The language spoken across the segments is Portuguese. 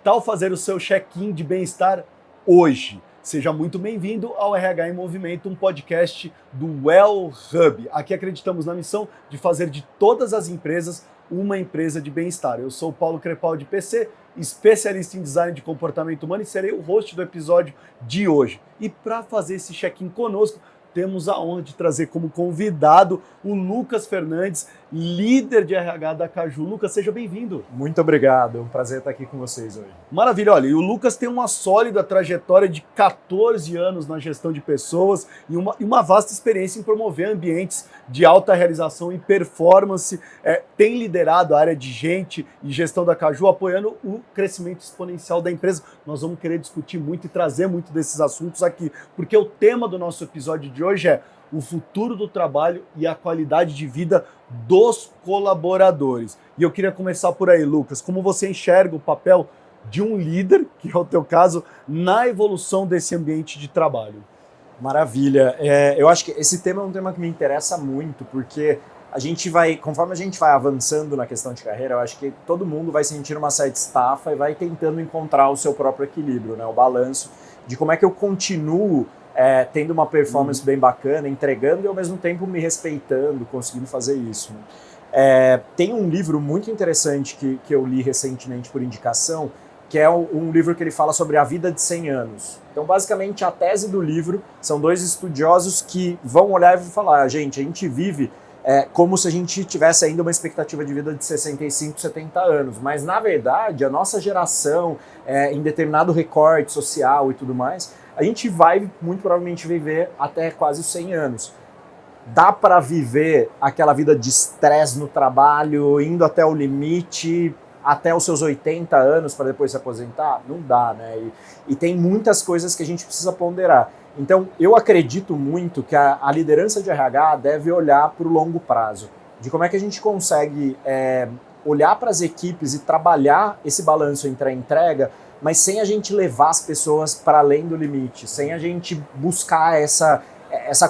tal fazer o seu check-in de bem-estar hoje? Seja muito bem-vindo ao RH em Movimento, um podcast do Well Hub. Aqui acreditamos na missão de fazer de todas as empresas uma empresa de bem-estar. Eu sou o Paulo Crepaldi, PC, especialista em design de comportamento humano e serei o host do episódio de hoje. E para fazer esse check-in conosco, temos a honra de trazer como convidado o Lucas Fernandes, líder de RH da Caju. Lucas, seja bem-vindo. Muito obrigado, é um prazer estar aqui com vocês hoje. Maravilha, olha, e o Lucas tem uma sólida trajetória de 14 anos na gestão de pessoas e uma vasta experiência em promover ambientes de alta realização e performance. Tem liderado a área de gente e gestão da Caju, apoiando o crescimento exponencial da empresa. Nós vamos querer discutir muito e trazer muito desses assuntos aqui, porque o tema do nosso episódio de hoje é o futuro do trabalho e a qualidade de vida dos colaboradores. E eu queria começar por aí, Lucas, como você enxerga o papel de um líder, que é o teu caso, na evolução desse ambiente de trabalho? Maravilha. Eu acho que esse tema é um tema que me interessa muito, porque conforme a gente vai avançando na questão de carreira, eu acho que todo mundo vai sentir uma certa estafa e vai tentando encontrar o seu próprio equilíbrio, né? O balanço de como é que eu continuo tendo uma performance bem bacana, entregando e ao mesmo tempo me respeitando, conseguindo fazer isso, né? Tem um livro muito interessante que eu li recentemente por indicação, que é um livro que ele fala sobre a vida de 100 anos. Então, basicamente, a tese do livro são dois estudiosos que vão olhar e vão falar, gente, a gente vive como se a gente tivesse ainda uma expectativa de vida de 65, 70 anos, mas, na verdade, a nossa geração, em determinado recorte social e tudo mais, a gente vai, muito provavelmente, viver até quase 100 anos. Dá para viver aquela vida de estresse no trabalho, indo até o limite, até os seus 80 anos para depois se aposentar? Não dá, né? E tem muitas coisas que a gente precisa ponderar. Então, eu acredito muito que a liderança de RH deve olhar para o longo prazo, de como é que a gente consegue olhar para as equipes e trabalhar esse balanço entre a entrega, mas sem a gente levar as pessoas para além do limite, sem a gente buscar essa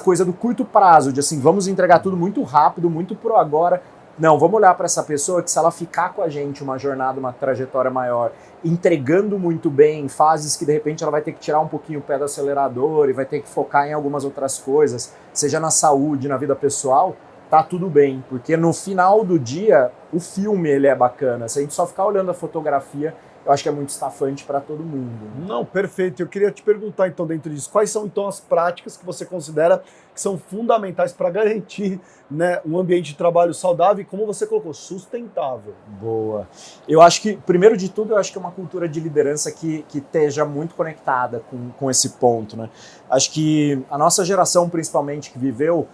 coisa do curto prazo, de assim, vamos entregar tudo muito rápido, muito pro agora. Não, vamos olhar para essa pessoa que, se ela ficar com a gente uma jornada, uma trajetória maior, entregando muito bem, fases que de repente ela vai ter que tirar um pouquinho o pé do acelerador e vai ter que focar em algumas outras coisas, seja na saúde, na vida pessoal, tá tudo bem, porque no final do dia o filme ele é bacana. Se a gente só ficar olhando a fotografia, eu acho que é muito estafante para todo mundo. Não, perfeito. Eu queria te perguntar, então, dentro disso, quais são, então, as práticas que você considera que são fundamentais para garantir, né, um ambiente de trabalho saudável e, como você colocou, sustentável? Boa. Eu acho que, primeiro de tudo, eu acho que é uma cultura de liderança que esteja muito conectada com esse ponto, né? Acho que a nossa geração, principalmente, que viveu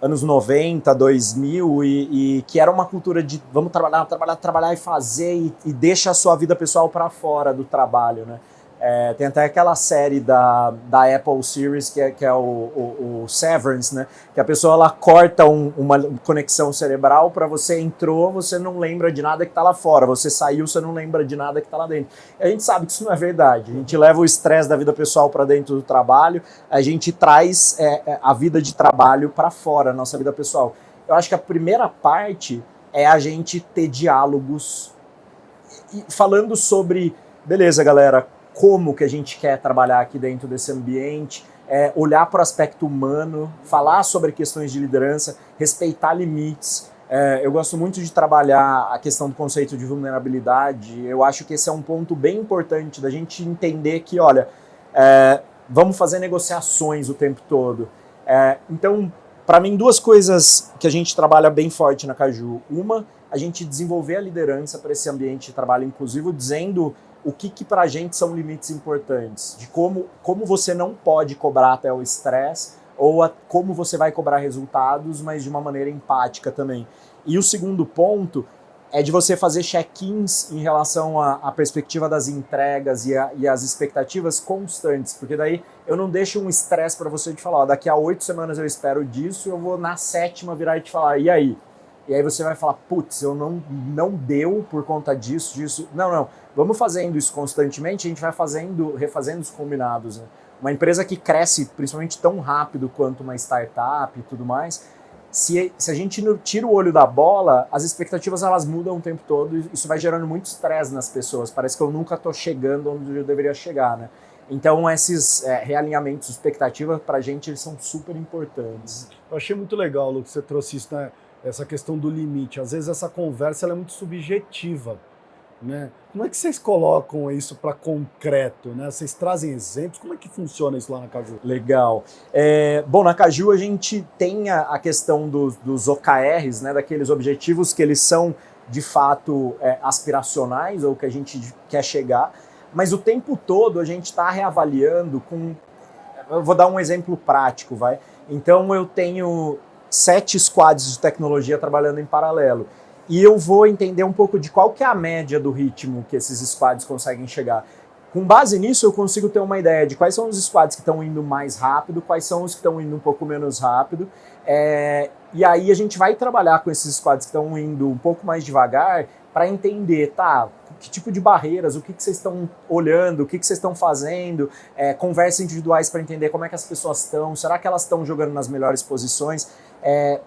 anos 90, 2000, e que era uma cultura de vamos trabalhar e fazer e deixa a sua vida pessoal para fora do trabalho, né? Tem até aquela série da Apple Series que é o Severance, né? Que a pessoa ela corta uma conexão cerebral para você entrou, você não lembra de nada que está lá fora, você saiu, você não lembra de nada que está lá dentro. E a gente sabe que isso não é verdade. A gente leva o estresse da vida pessoal para dentro do trabalho, a gente traz a vida de trabalho para fora, a nossa vida pessoal. Eu acho que a primeira parte é a gente ter diálogos falando sobre, beleza, galera, como que a gente quer trabalhar aqui dentro desse ambiente, olhar para o aspecto humano, falar sobre questões de liderança, respeitar limites. Eu gosto muito de trabalhar a questão do conceito de vulnerabilidade. Eu acho que esse é um ponto bem importante da gente entender que, olha, vamos fazer negociações o tempo todo. Então, para mim, duas coisas que a gente trabalha bem forte na Caju. Uma, a gente desenvolver a liderança para esse ambiente de trabalho inclusivo, dizendo o que para a gente são limites importantes, de como você não pode cobrar até o estresse, ou como você vai cobrar resultados, mas de uma maneira empática também. E o segundo ponto é de você fazer check-ins em relação à perspectiva das entregas e as expectativas constantes, porque daí eu não deixo um estresse para você de falar, ó, daqui a 8 semanas eu espero disso, eu vou na 7ª virar e te falar, e aí? E aí você vai falar, putz, eu não deu por conta disso. Não. Vamos fazendo isso constantemente, a gente vai refazendo os combinados, né? Uma empresa que cresce, principalmente tão rápido quanto uma startup e tudo mais, se a gente não tira o olho da bola, as expectativas elas mudam o tempo todo e isso vai gerando muito estresse nas pessoas. Parece que eu nunca estou chegando onde eu deveria chegar, né? Então esses realinhamentos de expectativa para a gente eles são super importantes. Eu achei muito legal, Lu, que você trouxe isso, né? Essa questão do limite. Às vezes essa conversa ela é muito subjetiva, né? Como é que vocês colocam isso para concreto, né? Vocês trazem exemplos? Como é que funciona isso lá na Caju? Legal. Bom, na Caju a gente tem a questão dos OKRs, né? Daqueles objetivos que eles são de fato aspiracionais ou que a gente quer chegar, mas o tempo todo a gente está reavaliando com... Eu vou dar um exemplo prático, vai. Então eu tenho 7 squads de tecnologia trabalhando em paralelo. E eu vou entender um pouco de qual que é a média do ritmo que esses squads conseguem chegar. Com base nisso, eu consigo ter uma ideia de quais são os squads que estão indo mais rápido, quais são os que estão indo um pouco menos rápido. E aí a gente vai trabalhar com esses squads que estão indo um pouco mais devagar para entender, tá, que tipo de barreiras, o que vocês estão olhando, o que vocês estão fazendo, conversas individuais para entender como é que as pessoas estão, será que elas estão jogando nas melhores posições?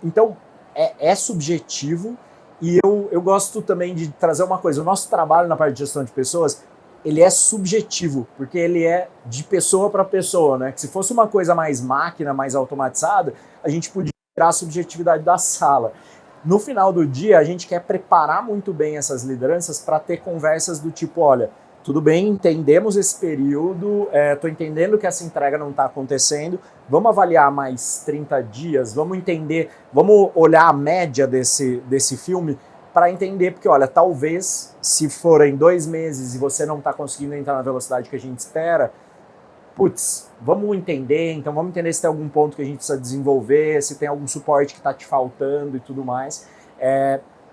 Então, é subjetivo. E eu gosto também de trazer uma coisa, o nosso trabalho na parte de gestão de pessoas, ele é subjetivo, porque ele é de pessoa para pessoa, né? Que se fosse uma coisa mais máquina, mais automatizada, a gente podia tirar a subjetividade da sala. No final do dia, a gente quer preparar muito bem essas lideranças para ter conversas do tipo, olha, tudo bem, entendemos esse período, estou entendendo que essa entrega não está acontecendo, vamos avaliar mais 30 dias, vamos entender, vamos olhar a média desse filme para entender, porque olha, talvez se forem 2 meses e você não está conseguindo entrar na velocidade que a gente espera, putz, vamos entender, então vamos entender se tem algum ponto que a gente precisa desenvolver, se tem algum suporte que está te faltando e tudo mais.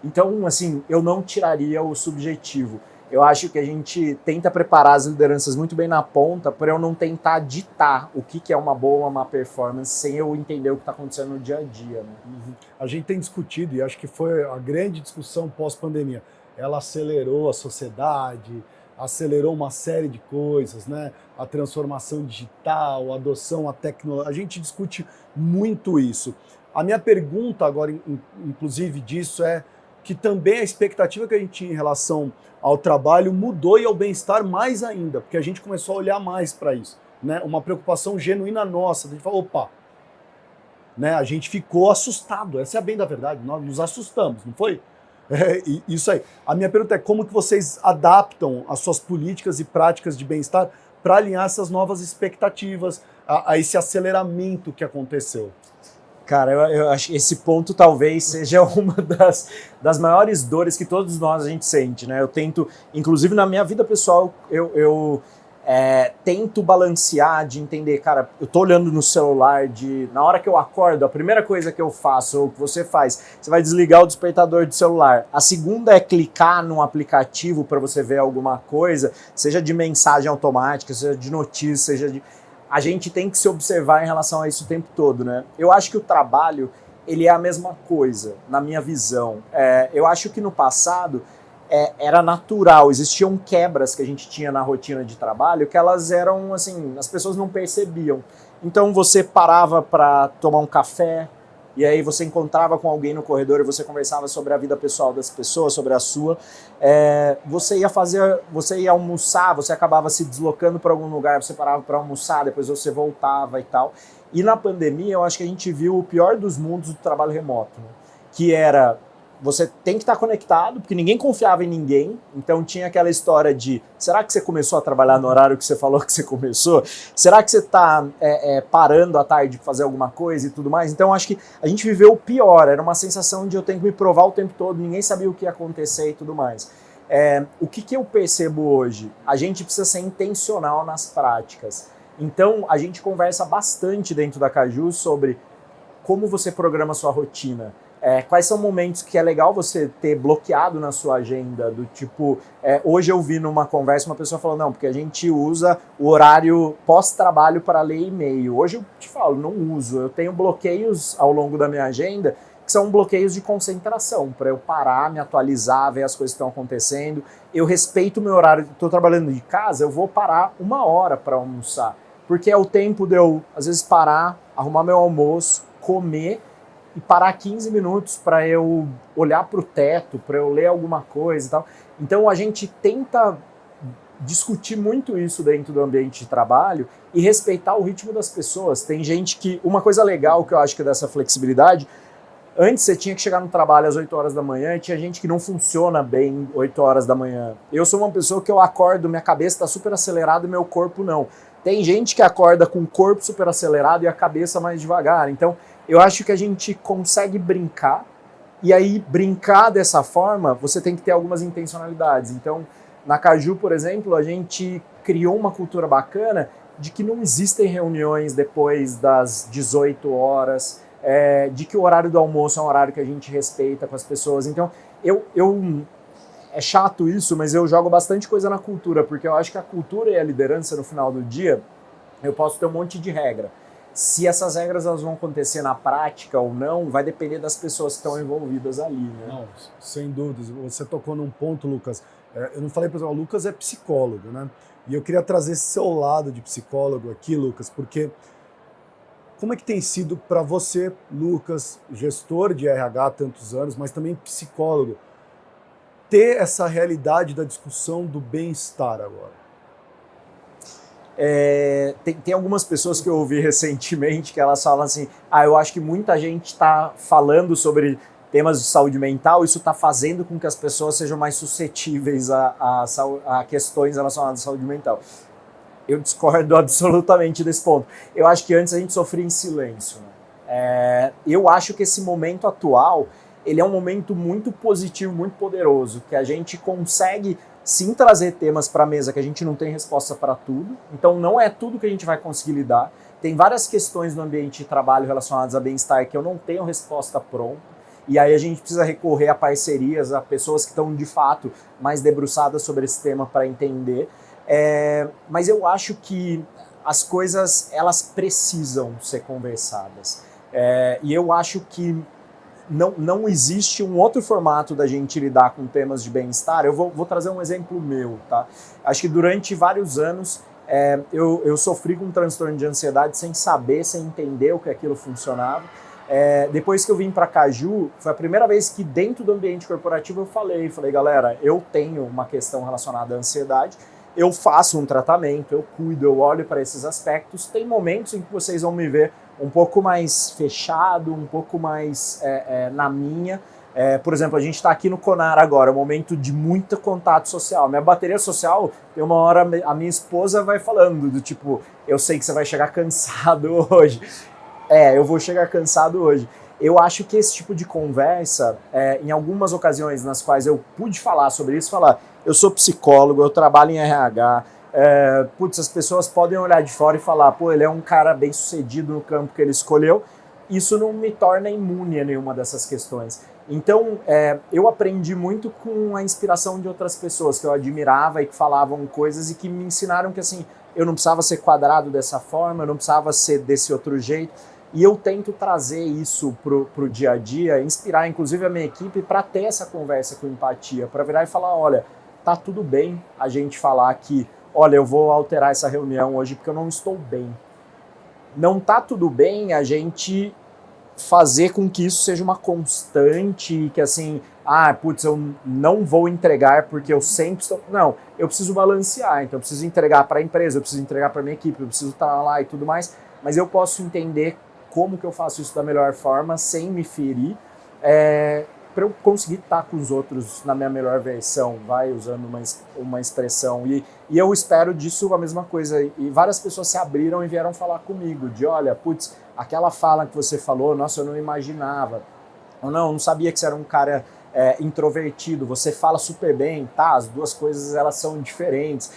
Então, assim, eu não tiraria o subjetivo. Eu acho que a gente tenta preparar as lideranças muito bem na ponta para eu não tentar ditar o que é uma boa ou uma má performance sem eu entender o que está acontecendo no dia a dia. Né? Uhum. A gente tem discutido, e acho que foi a grande discussão pós-pandemia, ela acelerou a sociedade, acelerou uma série de coisas, né? A transformação digital, a adoção à tecnologia, a gente discute muito isso. A minha pergunta agora, inclusive, disso é que também a expectativa que a gente tinha em relação ao trabalho mudou e ao bem-estar mais ainda, porque a gente começou a olhar mais para isso, né? Uma preocupação genuína nossa, a gente falou, opa, né? A gente ficou assustado, essa é a bem da verdade, nós nos assustamos, não foi? Isso aí. A minha pergunta é como que vocês adaptam as suas políticas e práticas de bem-estar para alinhar essas novas expectativas, a esse aceleramento que aconteceu? Cara, eu acho que esse ponto talvez seja uma das maiores dores que todos nós a gente sente, né? Eu tento, inclusive na minha vida pessoal, eu tento balancear de entender, cara, eu tô olhando no celular, na hora que eu acordo, a primeira coisa que eu faço, ou que você faz, você vai desligar o despertador do celular. A segunda é clicar num aplicativo para você ver alguma coisa, seja de mensagem automática, seja de notícia, seja de... A gente tem que se observar em relação a isso o tempo todo, né? Eu acho que o trabalho, ele é a mesma coisa, na minha visão. Eu acho que no passado era natural, existiam quebras que a gente tinha na rotina de trabalho que elas eram, assim, as pessoas não percebiam. Então você parava para tomar um café, e aí você encontrava com alguém no corredor e você conversava sobre a vida pessoal das pessoas, sobre a sua. Você ia almoçar, você acabava se deslocando para algum lugar, você parava para almoçar, depois você voltava e tal. E na pandemia eu acho que a gente viu o pior dos mundos do trabalho remoto, né? Que era... Você tem que estar conectado, porque ninguém confiava em ninguém, então tinha aquela história de, será que você começou a trabalhar no horário que você falou que você começou? Será que você está parando à tarde para fazer alguma coisa e tudo mais? Então acho que a gente viveu o pior, era uma sensação de eu tenho que me provar o tempo todo, ninguém sabia o que ia acontecer e tudo mais. O que eu percebo hoje? A gente precisa ser intencional nas práticas. Então a gente conversa bastante dentro da Caju sobre como você programa a sua rotina. Quais são momentos que é legal você ter bloqueado na sua agenda, do tipo, hoje eu vi numa conversa uma pessoa falando, não, porque a gente usa o horário pós-trabalho para ler e-mail. Hoje eu te falo, não uso, eu tenho bloqueios ao longo da minha agenda, que são bloqueios de concentração, para eu parar, me atualizar, ver as coisas que estão acontecendo. Eu respeito o meu horário, estou trabalhando de casa, eu vou parar 1 hora para almoçar, porque é o tempo de eu, às vezes, parar, arrumar meu almoço, comer, e parar 15 minutos para eu olhar para o teto, para eu ler alguma coisa e tal. Então a gente tenta discutir muito isso dentro do ambiente de trabalho e respeitar o ritmo das pessoas. Tem gente que... Uma coisa legal que eu acho que é dessa flexibilidade, antes você tinha que chegar no trabalho às 8 horas da manhã e tinha gente que não funciona bem 8 horas da manhã. Eu sou uma pessoa que eu acordo, minha cabeça está super acelerada e meu corpo não. Tem gente que acorda com o corpo super acelerado e a cabeça mais devagar. Então, eu acho que a gente consegue brincar, e aí brincar dessa forma, você tem que ter algumas intencionalidades. Então, na Caju, por exemplo, a gente criou uma cultura bacana de que não existem reuniões depois das 18 horas, de que o horário do almoço é um horário que a gente respeita com as pessoas. Então, é chato isso, mas eu jogo bastante coisa na cultura, porque eu acho que a cultura e a liderança, no final do dia, eu posso ter um monte de regra. Se essas regras elas vão acontecer na prática ou não, vai depender das pessoas que estão envolvidas ali, né? Não, sem dúvidas. Você tocou num ponto, Lucas. Eu não falei para o Lucas é psicólogo, né? E eu queria trazer esse seu lado de psicólogo aqui, Lucas, porque como é que tem sido para você, Lucas, gestor de RH há tantos anos, mas também psicólogo, ter essa realidade da discussão do bem-estar agora? Tem algumas pessoas que eu ouvi recentemente que elas falam assim, eu acho que muita gente está falando sobre temas de saúde mental, isso está fazendo com que as pessoas sejam mais suscetíveis a questões relacionadas à saúde mental. Eu discordo absolutamente desse ponto. Eu acho que antes a gente sofria em silêncio, né? Eu acho que esse momento atual, ele é um momento muito positivo, muito poderoso, que a gente consegue sim trazer temas para a mesa que a gente não tem resposta para tudo, então não é tudo que a gente vai conseguir lidar. Tem várias questões no ambiente de trabalho relacionadas a bem-estar que eu não tenho resposta pronta, e aí a gente precisa recorrer a parcerias, a pessoas que estão de fato mais debruçadas sobre esse tema para entender. Mas eu acho que as coisas elas precisam ser conversadas. E eu acho que não existe um outro formato da gente lidar com temas de bem-estar. Eu vou trazer um exemplo meu, tá? Acho que durante vários anos eu sofri com um transtorno de ansiedade sem saber, sem entender o que aquilo funcionava. Depois que eu vim para Caju, foi a primeira vez que dentro do ambiente corporativo eu falei, galera, eu tenho uma questão relacionada à ansiedade, eu faço um tratamento, eu cuido, eu olho para esses aspectos. Tem momentos em que vocês vão me ver um pouco mais fechado, um pouco mais na minha. Por exemplo, a gente está aqui no Conar agora, um momento de muito contato social. Minha bateria social, tem uma hora a minha esposa vai falando do tipo, eu sei que você vai chegar cansado hoje. Eu vou chegar cansado hoje. Eu acho que esse tipo de conversa, em algumas ocasiões nas quais eu pude falar sobre isso, eu sou psicólogo, eu trabalho em RH, as pessoas podem olhar de fora e falar, ele é um cara bem sucedido no campo que ele escolheu, isso não me torna imune a nenhuma dessas questões. Então, eu aprendi muito com a inspiração de outras pessoas que eu admirava e que falavam coisas e que me ensinaram que assim, eu não precisava ser quadrado dessa forma, eu não precisava ser desse outro jeito. E eu tento trazer isso pro dia a dia, inspirar inclusive a minha equipe para ter essa conversa com empatia, para virar e falar, olha, tá tudo bem a gente falar que, olha, eu vou alterar essa reunião hoje porque eu não estou bem. Não tá tudo bem a gente fazer com que isso seja uma constante, que assim, eu não vou entregar porque eu sempre estou... Não, eu preciso balancear, então eu preciso entregar para a empresa, eu preciso entregar para minha equipe, eu preciso estar lá e tudo mais, mas eu posso entender como que eu faço isso da melhor forma, sem me ferir, para eu conseguir estar com os outros na minha melhor versão, usando uma expressão. E eu espero disso a mesma coisa. E várias pessoas se abriram e vieram falar comigo, de olha, aquela fala que você falou, nossa, eu não imaginava. Ou não sabia que você era um cara introvertido, você fala super bem, tá? As duas coisas, elas são diferentes.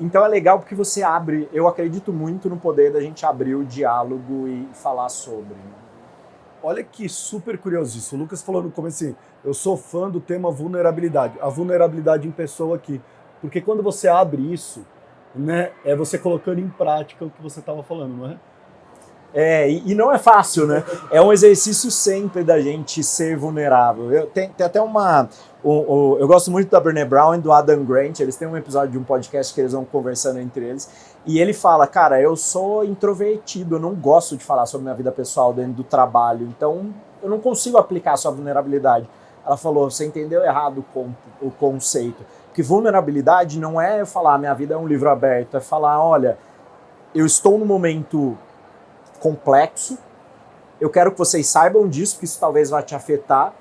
Então é legal porque você abre, eu acredito muito no poder da gente abrir o diálogo e falar sobre. Olha que super curioso isso. O Lucas falou no começo assim, eu sou fã do tema vulnerabilidade. A vulnerabilidade em pessoa aqui. Porque quando você abre isso, né, é você colocando em prática o que você estava falando, não é? E não é fácil, né? É um exercício sempre da gente ser vulnerável. Tem até eu gosto muito da Brené Brown e do Adam Grant, eles têm um episódio de um podcast que eles vão conversando entre eles, e ele fala, cara, eu sou introvertido, eu não gosto de falar sobre minha vida pessoal dentro do trabalho, então eu não consigo aplicar a sua vulnerabilidade. Ela falou, você entendeu errado o conceito. Porque vulnerabilidade não é falar, minha vida é um livro aberto, é falar, olha, eu estou num momento complexo, eu quero que vocês saibam disso, porque isso talvez vá te afetar.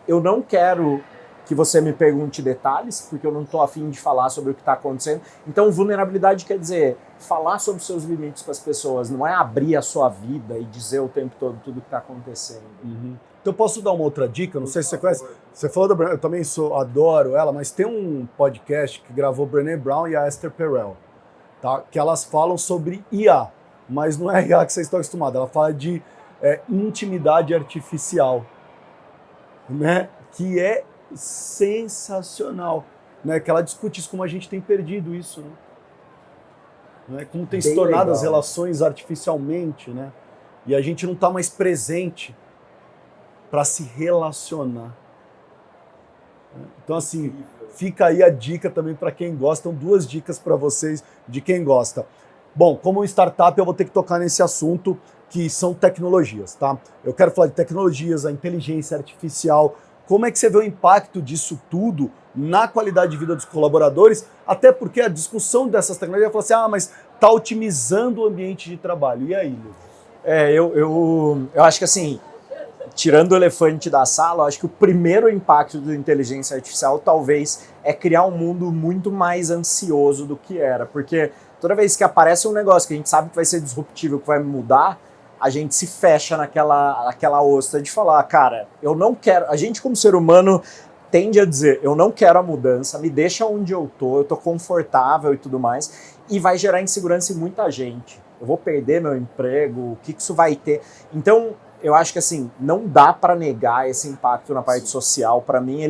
Eu não quero que você me pergunte detalhes, porque eu não estou afim de falar sobre o que está acontecendo. Então, vulnerabilidade quer dizer falar sobre os seus limites com as pessoas, não é abrir a sua vida e dizer o tempo todo tudo o que está acontecendo. Uhum. Então, posso dar uma outra dica? Não sei se você conhece. Você falou da Brené, eu também adoro ela, mas tem um podcast que gravou Brené Brown e a Esther Perel, tá? Que elas falam sobre IA, mas não é IA que vocês estão acostumados, ela fala de intimidade artificial, né? Que é sensacional, né? Que ela discute isso, como a gente tem perdido isso, né? Como tem se tornado as relações artificialmente, né? E a gente não está mais presente para se relacionar. Então, assim, fica aí a dica também para quem gosta. Então, 2 dicas para vocês de quem gosta. Bom, como startup, eu vou ter que tocar nesse assunto que são tecnologias, tá? Eu quero falar de tecnologias, a inteligência artificial. Como é que você vê o impacto disso tudo na qualidade de vida dos colaboradores? Até porque a discussão dessas tecnologias fala assim, mas está otimizando o ambiente de trabalho. E aí, Lucas? Eu acho que assim, tirando o elefante da sala, eu acho que o primeiro impacto da inteligência artificial talvez é criar um mundo muito mais ansioso do que era. Porque toda vez que aparece um negócio que a gente sabe que vai ser disruptivo, que vai mudar, a gente se fecha naquela ostra de falar, cara, eu não quero... A gente como ser humano tende a dizer, eu não quero a mudança, me deixa onde eu tô confortável e tudo mais, e vai gerar insegurança em muita gente. Eu vou perder meu emprego, o que isso vai ter? Então, eu acho que assim, não dá para negar esse impacto na parte social. Para mim,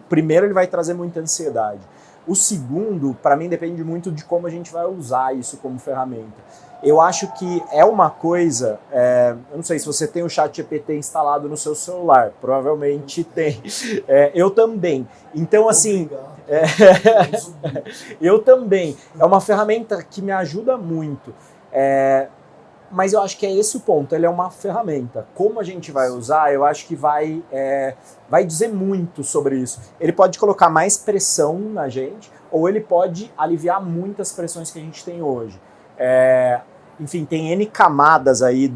primeiro ele vai trazer muita ansiedade. O segundo, para mim, depende muito de como a gente vai usar isso como ferramenta. Eu acho que é uma coisa, eu não sei se você tem o ChatGPT instalado no seu celular, provavelmente tem. Eu também. Então, assim, eu também. É uma ferramenta que me ajuda muito. Mas eu acho que é esse o ponto, ele é uma ferramenta. Como a gente vai usar, eu acho que vai dizer muito sobre isso. Ele pode colocar mais pressão na gente, ou ele pode aliviar muitas pressões que a gente tem hoje. Enfim, tem N camadas aí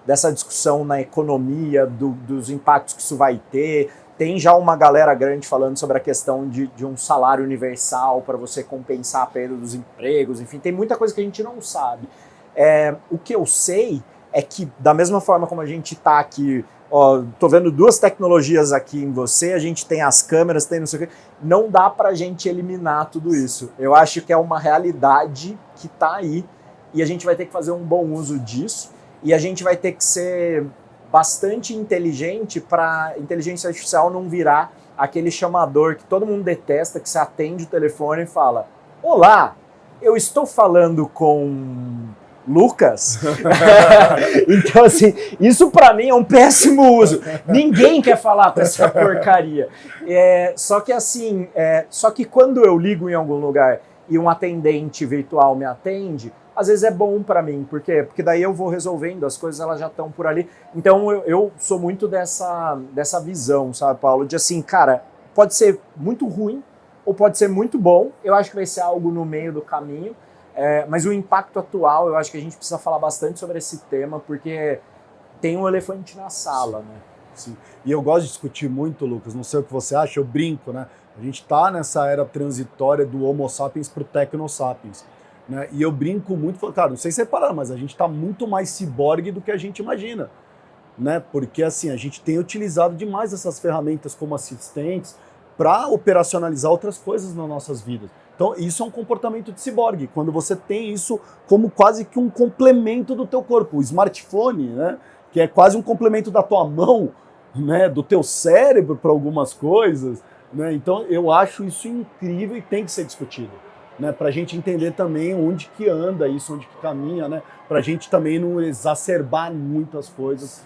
dessa discussão na economia, dos impactos que isso vai ter. Tem já uma galera grande falando sobre a questão de um salário universal para você compensar a perda dos empregos. Enfim, tem muita coisa que a gente não sabe. O que eu sei é que, da mesma forma como a gente está aqui, tô vendo 2 tecnologias aqui em você, a gente tem as câmeras, tem não sei o quê, não dá para a gente eliminar tudo isso. Eu acho que é uma realidade que está aí e a gente vai ter que fazer um bom uso disso e a gente vai ter que ser bastante inteligente para a inteligência artificial não virar aquele chamador que todo mundo detesta, que você atende o telefone e fala: olá, eu estou falando com Lucas? Então, assim, isso pra mim é um péssimo uso. Ninguém quer falar com essa porcaria. Só que assim, só que quando eu ligo em algum lugar e um atendente virtual me atende, às vezes é bom pra mim. Por quê? Porque daí eu vou resolvendo, as coisas elas já estão por ali. Então eu sou muito dessa visão, sabe, Paulo? De assim, cara, pode ser muito ruim ou pode ser muito bom. Eu acho que vai ser algo no meio do caminho. Mas o impacto atual, eu acho que a gente precisa falar bastante sobre esse tema, porque tem um elefante na sala, né? Sim. E eu gosto de discutir muito, Lucas, não sei o que você acha, eu brinco, né? A gente está nessa era transitória do Homo sapiens para o Tecno sapiens, né? E eu brinco muito, falo, cara, não sei se é parar, mas a gente está muito mais ciborgue do que a gente imagina, né? Porque assim, a gente tem utilizado demais essas ferramentas como assistentes para operacionalizar outras coisas nas nossas vidas. Então, isso é um comportamento de ciborgue, quando você tem isso como quase que um complemento do teu corpo. O smartphone, né, que é quase um complemento da tua mão, né, do teu cérebro para algumas coisas, né? Então, eu acho isso incrível e tem que ser discutido, né, para a gente entender também onde que anda isso, onde que caminha, né, para a gente também não exacerbar muitas coisas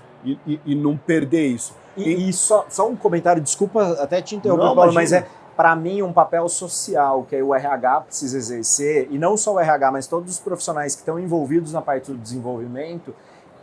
e não perder isso. E só um comentário, desculpa até te interromper, Paulo, mas para mim, um papel social que o RH precisa exercer, e não só o RH, mas todos os profissionais que estão envolvidos na parte do desenvolvimento,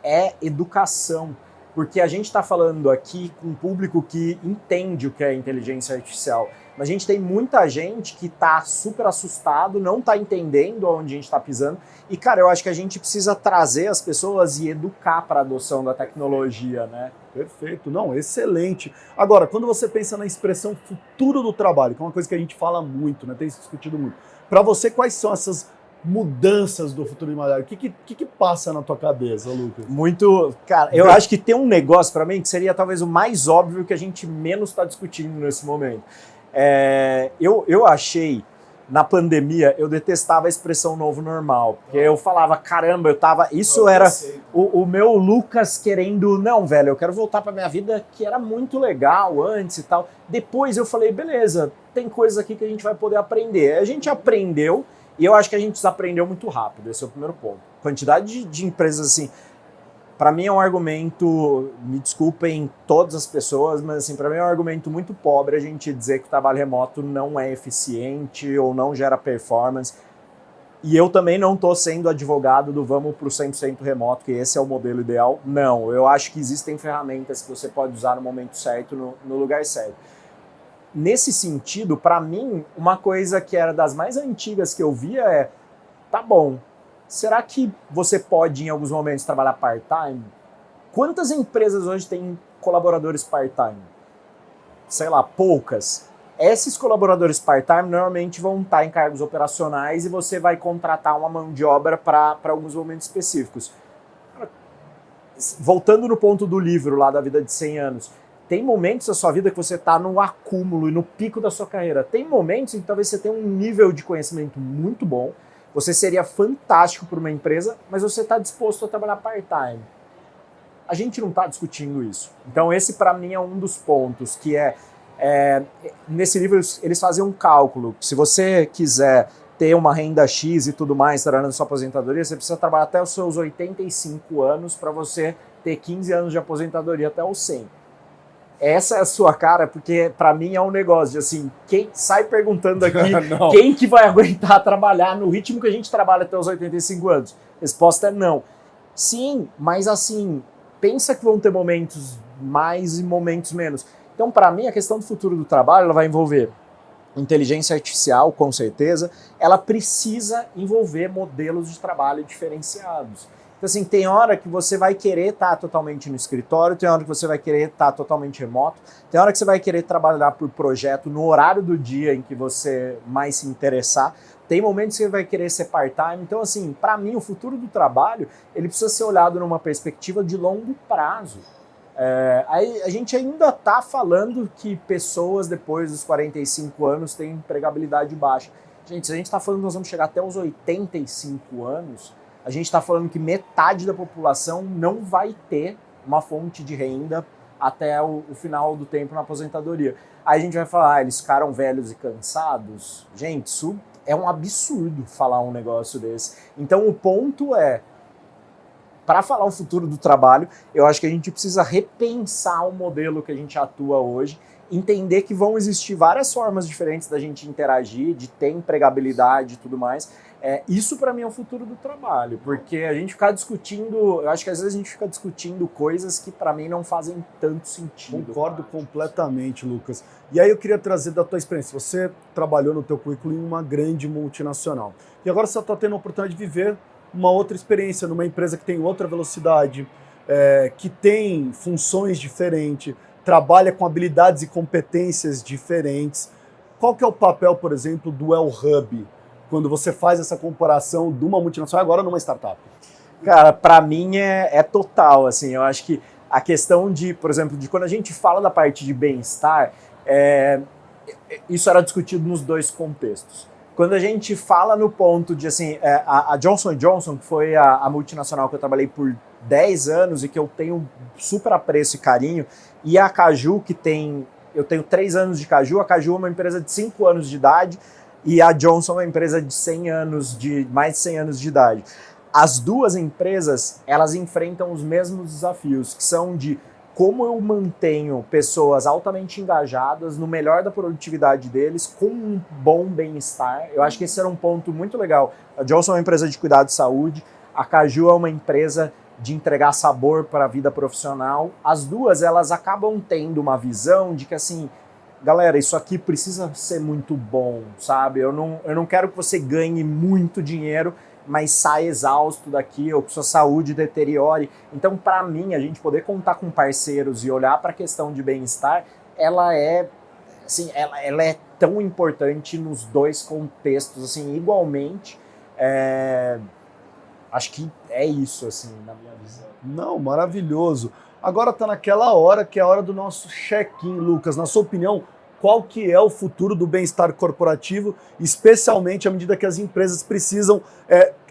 é educação. porque a gente está falando aqui com um público que entende o que é inteligência artificial. Mas a gente tem muita gente que está super assustado, não está entendendo onde a gente está pisando. E, cara, eu acho que a gente precisa trazer as pessoas e educar para a adoção da tecnologia, né? Perfeito, não, excelente. Agora, quando você pensa na expressão futuro do trabalho, que é uma coisa que a gente fala muito, né, tem se discutido muito, para você, quais são essas mudanças do futuro do trabalho? O que passa na tua cabeça, Lucas? Muito, cara, eu acho que tem um negócio para mim que seria talvez o mais óbvio que a gente menos está discutindo nesse momento. Eu achei, na pandemia, eu detestava a expressão novo normal, porque eu falava, caramba, isso era o meu Lucas querendo, não, velho, eu quero voltar para minha vida que era muito legal antes e tal. Depois eu falei, beleza, tem coisas aqui que a gente vai poder aprender. A gente aprendeu, e eu acho que a gente desaprendeu muito rápido, esse é o primeiro ponto. Quantidade de empresas assim, para mim é um argumento, me desculpem todas as pessoas, mas assim, para mim é um argumento muito pobre a gente dizer que o trabalho remoto não é eficiente ou não gera performance. E eu também não estou sendo advogado do vamos para o 100% remoto, que esse é o modelo ideal. Não, eu acho que existem ferramentas que você pode usar no momento certo, no lugar certo. Nesse sentido, para mim, uma coisa que era das mais antigas que eu via é, tá bom, será que você pode, em alguns momentos, trabalhar part-time? Quantas empresas hoje têm colaboradores part-time? Sei lá, poucas. Esses colaboradores part-time normalmente vão estar em cargos operacionais e você vai contratar uma mão de obra para alguns momentos específicos. Voltando no ponto do livro lá da vida de 100 anos, tem momentos da sua vida que você está no acúmulo e no pico da sua carreira. Tem momentos em que talvez você tenha um nível de conhecimento muito bom, você seria fantástico para uma empresa, mas você está disposto a trabalhar part-time. A gente não está discutindo isso. Então esse para mim é um dos pontos, que nesse livro eles fazem um cálculo. Se você quiser ter uma renda X e tudo mais, trabalhando na sua aposentadoria, você precisa trabalhar até os seus 85 anos para você ter 15 anos de aposentadoria até os 100. Essa é a sua cara, porque para mim é um negócio de assim, quem sai perguntando aqui, quem que vai aguentar trabalhar no ritmo que a gente trabalha até os 85 anos? Resposta é não. Sim, mas assim, pensa que vão ter momentos mais e momentos menos. Então, para mim, a questão do futuro do trabalho, ela vai envolver inteligência artificial, com certeza, ela precisa envolver modelos de trabalho diferenciados. Então, assim, tem hora que você vai querer estar totalmente no escritório, tem hora que você vai querer estar totalmente remoto, tem hora que você vai querer trabalhar por projeto no horário do dia em que você mais se interessar, tem momentos que você vai querer ser part-time. Então, assim, para mim, o futuro do trabalho, ele precisa ser olhado numa perspectiva de longo prazo. Aí a gente ainda está falando que pessoas depois dos 45 anos têm empregabilidade baixa. Gente, se a gente está falando que nós vamos chegar até os 85 anos, a gente está falando que metade da população não vai ter uma fonte de renda até o final do tempo na aposentadoria. Aí a gente vai falar, eles ficaram velhos e cansados. Gente, isso é um absurdo falar um negócio desse. Então o ponto é, para falar o futuro do trabalho, eu acho que a gente precisa repensar o modelo que a gente atua hoje, entender que vão existir várias formas diferentes da gente interagir, de ter empregabilidade e tudo mais. Isso para mim é o futuro do trabalho, porque a gente ficar discutindo, eu acho que às vezes a gente fica discutindo coisas que para mim não fazem tanto sentido. Concordo completamente, Lucas. E aí eu queria trazer da tua experiência. Você trabalhou no teu currículo em uma grande multinacional e agora você está tendo a oportunidade de viver uma outra experiência numa empresa que tem outra velocidade, que tem funções diferentes, trabalha com habilidades e competências diferentes. Qual que é o papel, por exemplo, do El-Hub, quando você faz essa comparação de uma multinacional agora numa startup? Cara, para mim é total, assim, eu acho que a questão de, por exemplo, de quando a gente fala da parte de bem-estar, isso era discutido nos dois contextos. Quando a gente fala no ponto de, assim, a Johnson & Johnson, que foi a multinacional que eu trabalhei por 10 anos e que eu tenho super apreço e carinho, e a Caju, eu tenho 3 anos de Caju, a Caju é uma empresa de 5 anos de idade, e a Johnson é uma empresa de mais de 100 anos de idade. As duas empresas, elas enfrentam os mesmos desafios, que são de como eu mantenho pessoas altamente engajadas no melhor da produtividade deles, com um bom bem-estar. Eu acho que esse era um ponto muito legal. A Johnson é uma empresa de cuidado de saúde, a Caju é uma empresa de entregar sabor para a vida profissional, as duas elas acabam tendo uma visão de que assim, galera, isso aqui precisa ser muito bom, sabe? Eu não quero que você ganhe muito dinheiro, mas saia exausto daqui, ou que sua saúde deteriore. Então, para mim, a gente poder contar com parceiros e olhar para a questão de bem-estar, ela é assim, ela é tão importante nos dois contextos, assim, igualmente. Acho que é isso, assim, na minha visão. Não, maravilhoso. Agora está naquela hora que é a hora do nosso check-in, Lucas. Na sua opinião, qual que é o futuro do bem-estar corporativo, especialmente à medida que as empresas precisam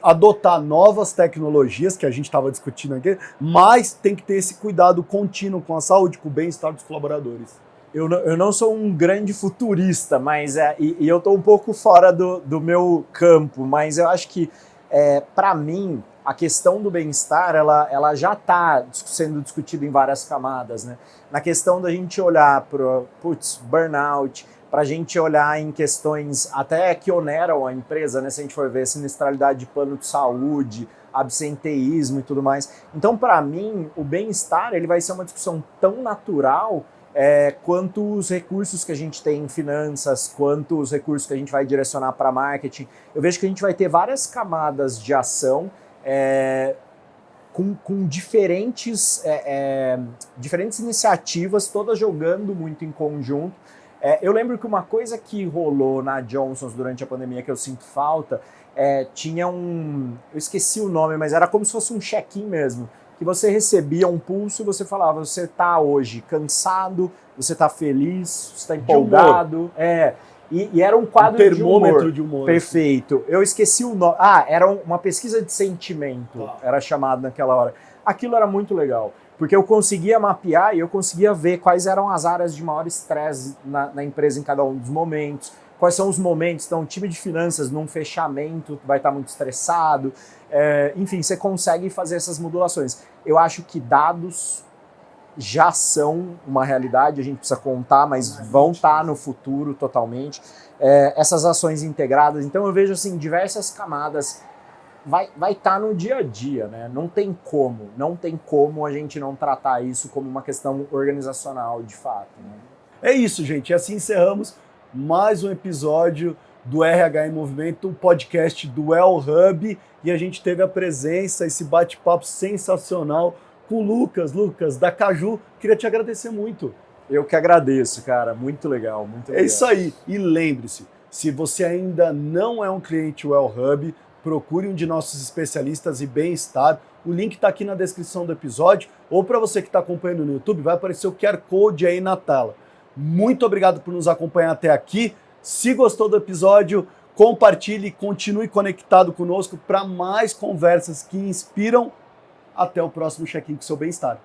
adotar novas tecnologias, que a gente estava discutindo aqui, mas tem que ter esse cuidado contínuo com a saúde, com o bem-estar dos colaboradores? Eu não sou um grande futurista, mas e eu estou um pouco fora do meu campo, mas eu acho que, para mim, a questão do bem-estar, ela já está sendo discutida em várias camadas, né? Na questão da gente olhar para burnout, para a gente olhar em questões até que oneram a empresa, né? Se a gente for ver sinistralidade de plano de saúde, absenteísmo e tudo mais. Então, para mim, o bem-estar ele vai ser uma discussão tão natural quanto os recursos que a gente tem em finanças, quanto os recursos que a gente vai direcionar para marketing. Eu vejo que a gente vai ter várias camadas de ação com diferentes iniciativas, todas jogando muito em conjunto. Eu lembro que uma coisa que rolou na Johnson's durante a pandemia que eu sinto falta, tinha eu esqueci o nome, mas era como se fosse um check-in mesmo, que você recebia um pulso e você falava, você está hoje cansado, você está feliz, você está empolgado. E era um quadro termômetro de humor. Perfeito. Eu esqueci o nome. Era uma pesquisa de sentimento, era chamado naquela hora. Aquilo era muito legal, porque eu conseguia mapear e eu conseguia ver quais eram as áreas de maior estresse na empresa em cada um dos momentos, quais são os momentos. Então, o time de finanças num fechamento vai estar muito estressado. Enfim, você consegue fazer essas modulações. Eu acho que dados já são uma realidade, a gente precisa contar, mas vão estar no futuro totalmente. Essas ações integradas, então eu vejo assim, diversas camadas, vai estar no dia a dia, né? Não tem como a gente não tratar isso como uma questão organizacional de fato, né? É isso, gente, e assim encerramos mais um episódio do RH em Movimento, um podcast do Well Hub, e a gente teve a presença, esse bate-papo sensacional com o Lucas, da Caju. Queria te agradecer muito. Eu que agradeço, cara. Muito legal, muito legal. É isso aí. E lembre-se, se você ainda não é um cliente Well Hub, procure um de nossos especialistas em bem-estar. O link está aqui na descrição do episódio, ou para você que está acompanhando no YouTube, vai aparecer o QR Code aí na tela. Muito obrigado por nos acompanhar até aqui. Se gostou do episódio, compartilhe e continue conectado conosco para mais conversas que inspiram. Até o próximo check-in com seu bem-estar.